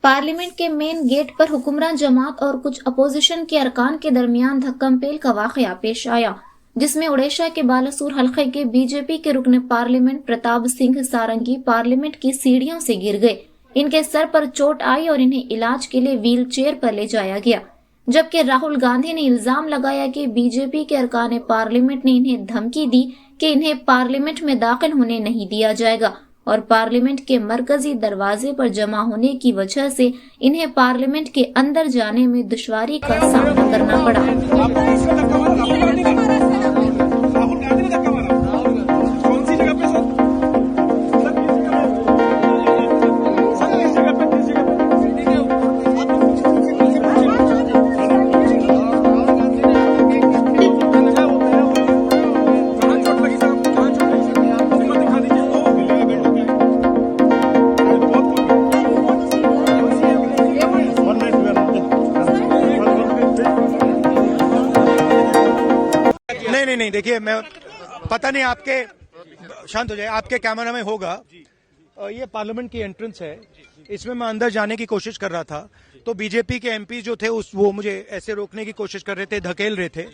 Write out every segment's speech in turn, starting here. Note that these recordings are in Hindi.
पार्लियामेंट के मेन गेट पर हुक्मरान जमात और कुछ अपोजिशन के अरकान के दरमियान धक्कम-पेल का वाकया पेश आया, जिसमें ओडिशा के बालासुर हलके के बीजेपी के रुकन पार्लियामेंट प्रताप सिंह सारंगी पार्लियामेंट की सीढ़ियों से गिर गए। इनके सर पर चोट आई और इन्हें इलाज के लिए व्हील चेयर पर ले जाया गया, जबकि राहुल गांधी ने इल्जाम लगाया कि बीजेपी के अरकान पार्लियामेंट ने इन्हें धमकी दी कि इन्हें पार्लियामेंट में दाखिल होने नहीं दिया जाएगा और पार्लियामेंट के मरकजी दरवाजे पर जमा होने की वजह से इन्हें पार्लियामेंट के अंदर जाने में दुश्वारी का सामना करना पड़ा। नहीं, देखिए, मैं पता नहीं आपके शांत हो जाए, आपके कैमरा में होगा। ये पार्लियामेंट की एंट्रेंस है, इसमें मैं अंदर जाने की कोशिश कर रहा था तो बीजेपी के एमपी जो थे वो मुझे ऐसे रोकने की कोशिश कर रहे थे, धकेल रहे थे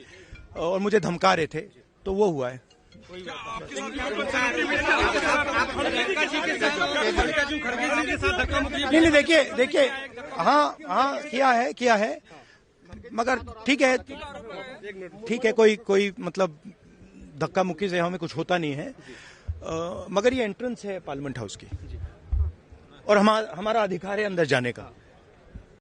और मुझे धमका रहे थे, तो वो हुआ है। नहीं, देखिए, हाँ किया है, मगर ठीक है, कोई मतलब धक्का मुक्की से हमें कुछ होता नहीं है, मगर ये एंट्रेंस है पार्लियामेंट हाउस की और हमारा अधिकार है अंदर जाने का।